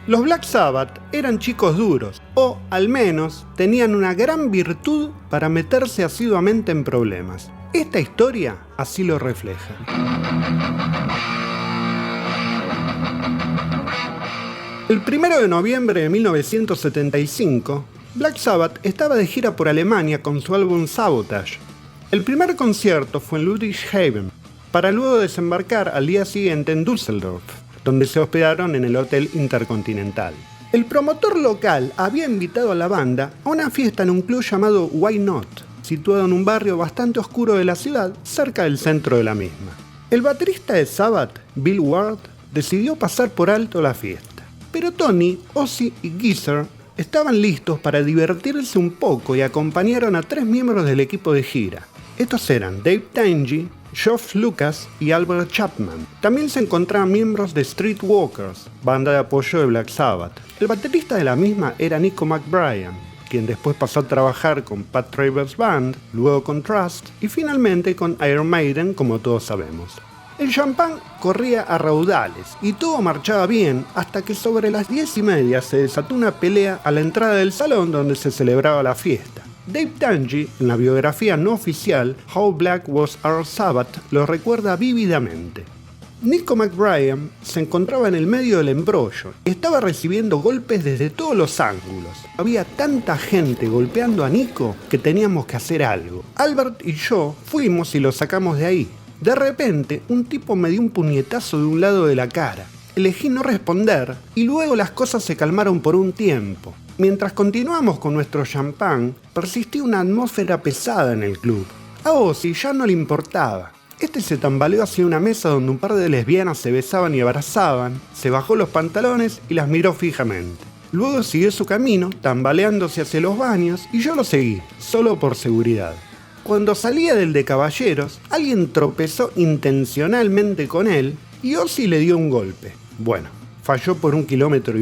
Los Black Sabbath eran chicos duros, o al menos tenían una gran virtud para meterse asiduamente en problemas. Esta historia así lo refleja. El 1 de noviembre de 1975, Black Sabbath estaba de gira por Alemania con su álbum Sabotage. El primer concierto fue en Ludwigshafen, para luego desembarcar al día siguiente en Düsseldorf, donde se hospedaron en el Hotel Intercontinental. El promotor local había invitado a la banda a una fiesta en un club llamado Why Not, situado en un barrio bastante oscuro de la ciudad, cerca del centro de la misma. El baterista de Sabbath, Bill Ward, decidió pasar por alto la fiesta. Pero Tony, Ozzy y Geezer estaban listos para divertirse un poco y acompañaron a 3 miembros del equipo de gira. Estos eran Dave Tangy, Geoff Lucas y Albert Chapman. También se encontraban miembros de Streetwalkers, banda de apoyo de Black Sabbath. El baterista de la misma era Nico McBrien, quien después pasó a trabajar con Pat Travers Band, luego con Trust y finalmente con Iron Maiden, como todos sabemos. El champán corría a raudales y todo marchaba bien hasta que sobre las 10:30 se desató una pelea a la entrada del salón donde se celebraba la fiesta. Dave Tangy, en la biografía no oficial How Black Was Our Sabbath, lo recuerda vívidamente. Nico McBrien se encontraba en el medio del embrollo y estaba recibiendo golpes desde todos los ángulos. Había tanta gente golpeando a Nico que teníamos que hacer algo. Albert y yo fuimos y lo sacamos de ahí. De repente, un tipo me dio un puñetazo de un lado de la cara. Elegí no responder y luego las cosas se calmaron por un tiempo. Mientras continuamos con nuestro champán, persistía una atmósfera pesada en el club. A Ozzy ya no le importaba. Este se tambaleó hacia una mesa donde un par de lesbianas se besaban y abrazaban, se bajó los pantalones y las miró fijamente. Luego siguió su camino, tambaleándose hacia los baños, y yo lo seguí, solo por seguridad. Cuando salía del de caballeros, alguien tropezó intencionalmente con él y Ozzy le dio un golpe. Bueno, falló por 1,5 kilómetros,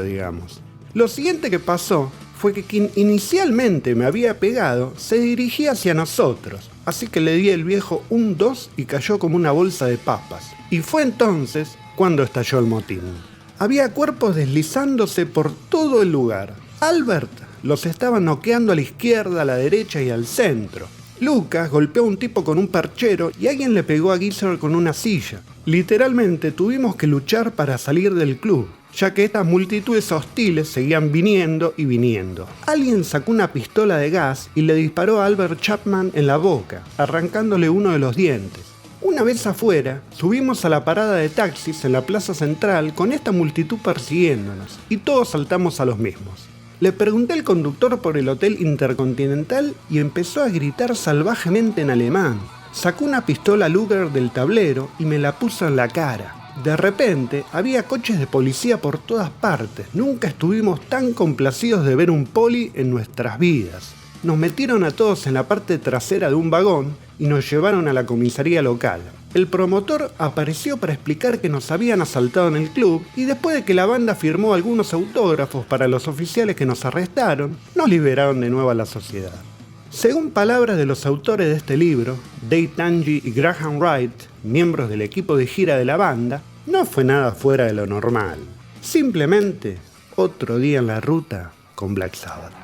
digamos. Lo siguiente que pasó fue que quien inicialmente me había pegado se dirigía hacia nosotros, así que le di el viejo 1-2 y cayó como una bolsa de papas. Y fue entonces cuando estalló el motín. Había cuerpos deslizándose por todo el lugar. Albert los estaba noqueando a la izquierda, a la derecha y al centro. Lucas golpeó a un tipo con un perchero y alguien le pegó a Geezer con una silla. Literalmente tuvimos que luchar para salir del club, ya que estas multitudes hostiles seguían viniendo y viniendo. Alguien sacó una pistola de gas y le disparó a Albert Chapman en la boca, arrancándole uno de los dientes. Una vez afuera, subimos a la parada de taxis en la plaza central con esta multitud persiguiéndonos, y todos saltamos a los mismos. Le pregunté al conductor por el Hotel Intercontinental y empezó a gritar salvajemente en alemán. Sacó una pistola Luger del tablero y me la puso en la cara. De repente, había coches de policía por todas partes. Nunca estuvimos tan complacidos de ver un poli en nuestras vidas. Nos metieron a todos en la parte trasera de un vagón y nos llevaron a la comisaría local. El promotor apareció para explicar que nos habían asaltado en el club y después de que la banda firmó algunos autógrafos para los oficiales que nos arrestaron, nos liberaron de nuevo a la sociedad. Según palabras de los autores de este libro, Dave Tangy y Graham Wright, miembros del equipo de gira de la banda, no fue nada fuera de lo normal. Simplemente otro día en la ruta con Black Sabbath.